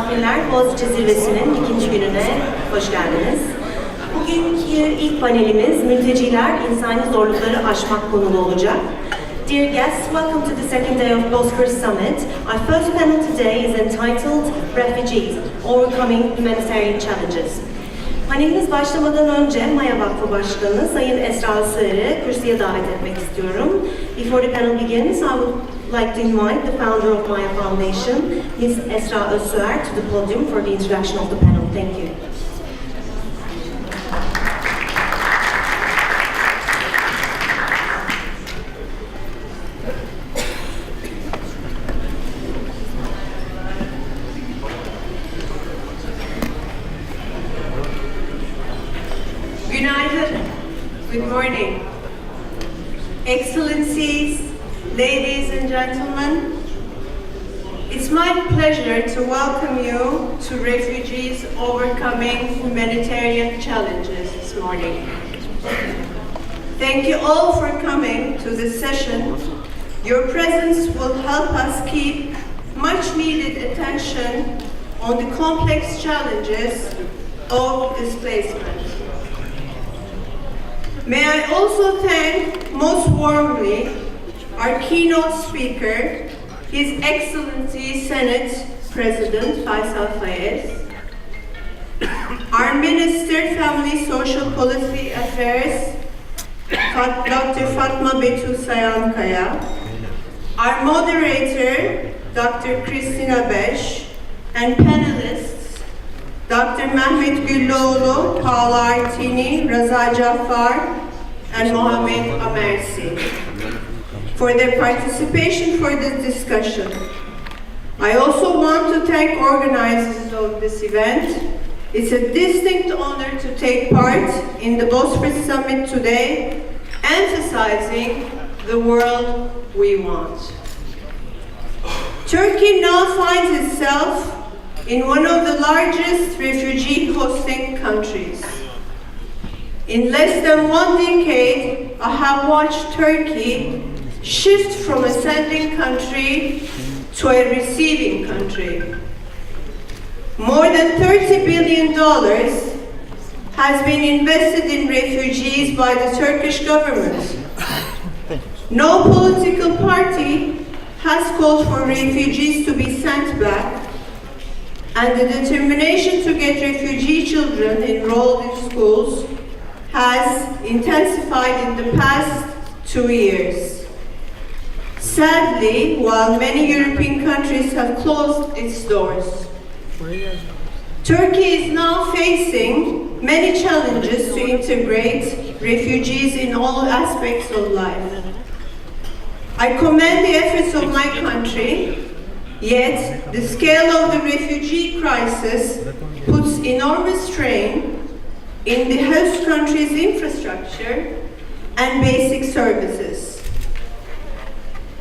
misafirler, Boğaziçi Zirvesi'nin ikinci gününe hoş geldiniz. Bugünkü ilk panelimiz mülteciler, insani zorlukları aşmak konulu olacak. Dear guests, welcome to the second day of Bosphorus Summit. Our first panel today is entitled Refugees, Overcoming Humanitarian Challenges. Panelimiz başlamadan önce Maya Vakfı Başkanı Sayın Esra Özsüer'i kürsüye davet etmek istiyorum. Before the panel begins, I would like to invite the founder of Maya Foundation, Ms. Esra Özsüer, to the podium for the introduction of the panel. Thank you. Good morning. Excellencies, ladies and gentlemen, it's my pleasure to welcome you to Refugees Overcoming Humanitarian Challenges this morning. Thank you all for coming to this session. Your presence will help us keep much needed attention on the complex challenges of displacement. May I also thank most warmly our keynote speaker, His Excellency Senate President Faisal Fayez, our Minister Family Social Policy Affairs, Dr. Fatma Betül Sayankaya, our moderator, Dr. Christina Beş, and panelists, Dr. Mehmet Güllüoğlu, Paula Artini, Raza Jaffar, and Mohamed Amersi for their participation for this discussion. I also want to thank organizers of this event. It's a distinct honor to take part in the Bosphorus Summit today, emphasizing the world we want. Turkey now finds itself in one of the largest refugee hosting countries. In less than 1 decade, I have watched Turkey shift from a sending country to a receiving country. More than $30 billion has been invested in refugees by the Turkish government. No political party has called for refugees to be sent back, and the determination to get refugee children enrolled in schools has intensified in the past 2 years. Sadly, while many European countries have closed its doors, Turkey is now facing many challenges to integrate refugees in all aspects of life. I commend the efforts of my country. Yet, the scale of the refugee crisis puts enormous strain in the host country's infrastructure and basic services.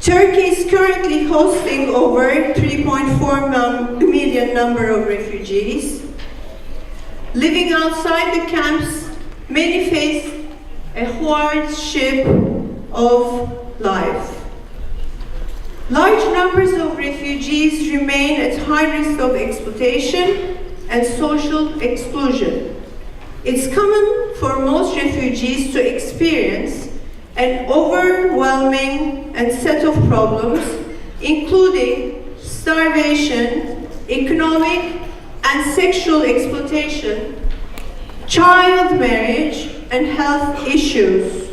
Turkey is currently hosting over 3.4 million number of refugees. Living outside the camps, many face a hardship of life. Large numbers of refugees remain at high risk of exploitation and social exclusion. It's common for most refugees to experience an overwhelming and set of problems, including starvation, economic and sexual exploitation, child marriage, and health issues.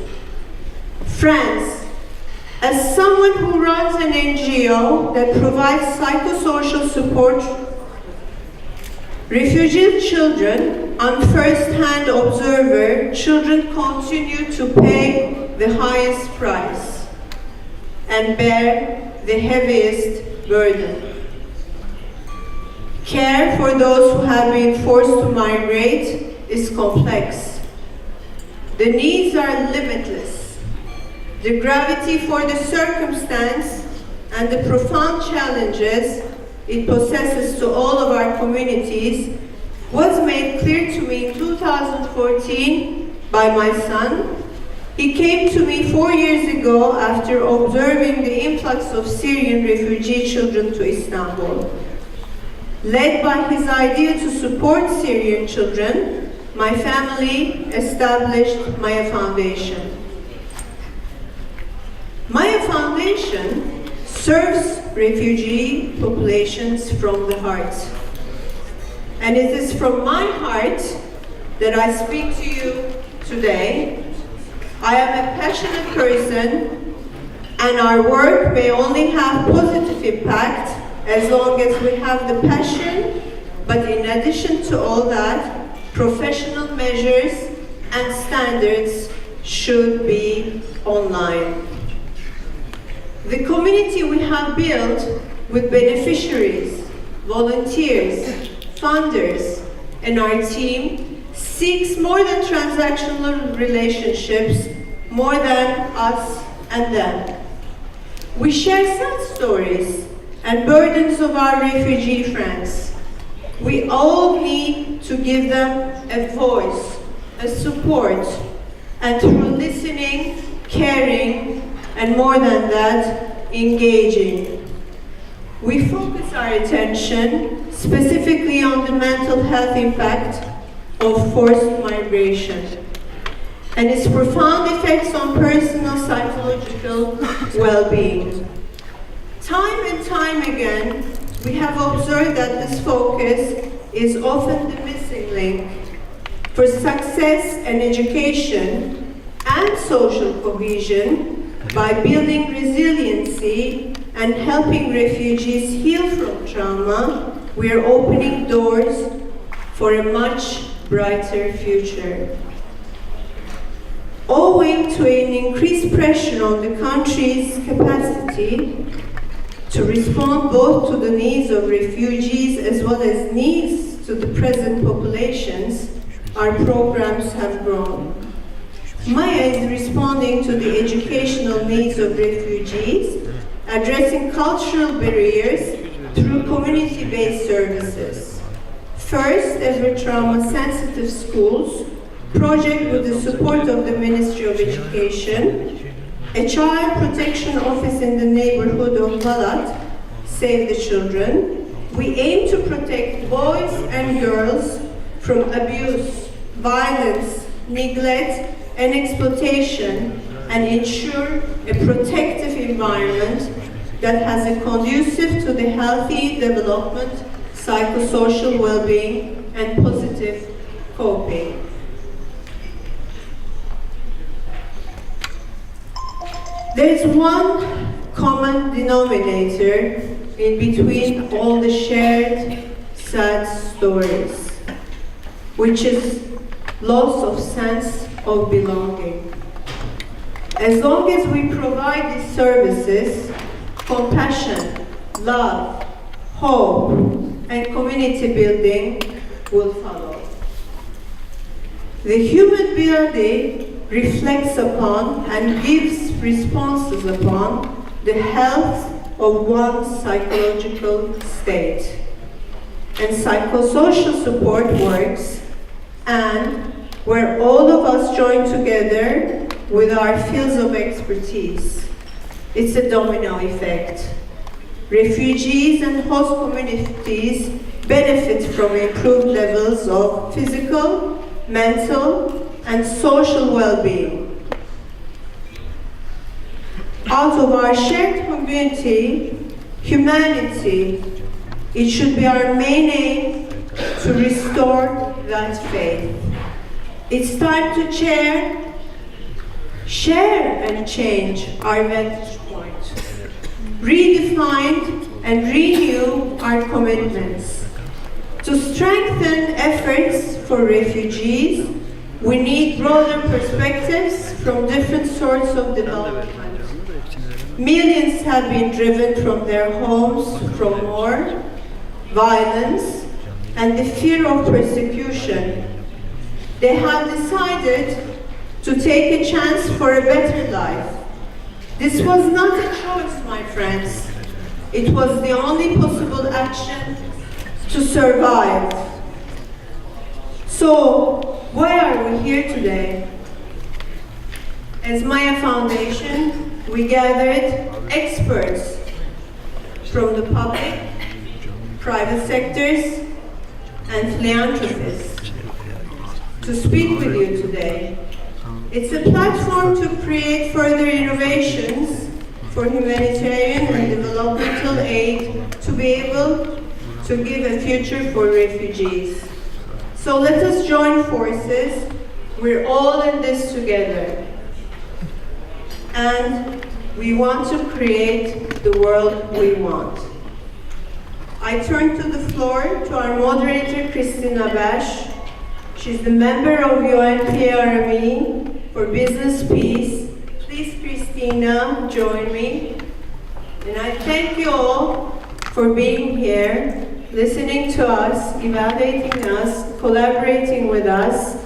Friends, as someone who runs an NGO that provides psychosocial support, refugee children, I'm first-hand observer, children continue to pay the highest price and bear the heaviest burden. Care for those who have been forced to migrate is complex. The needs are limitless. The gravity for the circumstance and the profound challenges it possesses to all of our communities was made clear to me in 2014 by my son. He came to me 4 years ago after observing the influx of Syrian refugee children to Istanbul. Led by his idea to support Syrian children, my family established Maya Foundation. Maya Foundation serves refugee populations from the heart. And it is from my heart that I speak to you today. I am a passionate person, and our work may only have positive impact as long as we have the passion, but in addition to all that, professional measures and standards should be online. The community we have built with beneficiaries, volunteers, funders, and our team seeks more than transactional relationships, more than us and them. We share sad stories and burdens of our refugee friends. We all need to give them a voice, a support, and through listening, caring, and more than that, engaging. We focus our attention specifically on the mental health impact of forced migration and its profound effects on personal psychological well-being. Time and time again, we have observed that this focus is often the missing link for success and education and social cohesion. By building resiliency and helping refugees heal from trauma, we are opening doors for a much brighter future. Owing to an increased pressure on the country's capacity to respond both to the needs of refugees as well as needs to the present populations, our programs have grown. Maya is responding to the educational needs of refugees, addressing cultural barriers through community-based services. First, ever trauma-sensitive schools, project with the support of the Ministry of Education, a child protection office in the neighborhood of Balat, Save the Children. We aim to protect boys and girls from abuse, violence, neglect, and exploitation, and ensure a protective environment that has a conducive to the healthy development, psychosocial well-being, and positive coping. There is one common denominator in between all the shared sad stories, which is loss of sense of belonging. As long as we provide these services, compassion, love, hope, and community building will follow. The human body reflects upon and gives responses upon the health of one's psychological state. And psychosocial support works, and where all of us join together with our fields of expertise, it's a domino effect. Refugees and host communities benefit from improved levels of physical, mental, and social well-being. Out of our shared community, humanity, it should be our main aim to restore that faith. It's time to share and change our vantage point, redefine and renew our commitments. To strengthen efforts for refugees, we need broader perspectives from different sorts of development. Millions have been driven from their homes from war, violence, and the fear of persecution. They have decided to take a chance for a better life. This was not a choice, my friends. It was the only possible action to survive. So, why are we here today? As Maya Foundation, we gathered experts from the public, private sectors, and philanthropists to speak with you today. It's a platform to create further innovations for humanitarian and developmental aid to be able to give a future for refugees. So let us join forces. We're all in this together. And we want to create the world we want. I turn to the floor to our moderator, Christina Bash. She's the member of UNPRME for Business Peace. Please, Christina, join me. And I thank you all for being here, listening to us, evaluating us, collaborating with us,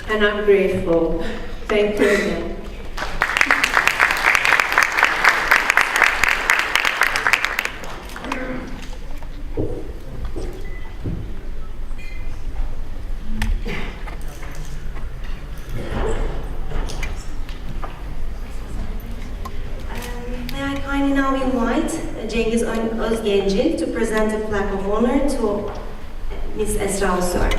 and I'm grateful. Thank you again. May I kindly now invite Cengiz Özgenci to present a plaque of honor to Ms. Esra özsüer.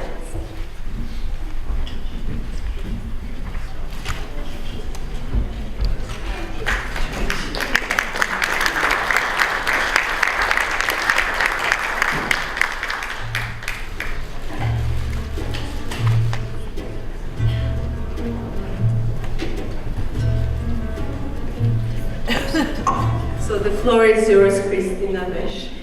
So the floor is yours, Christina Bash.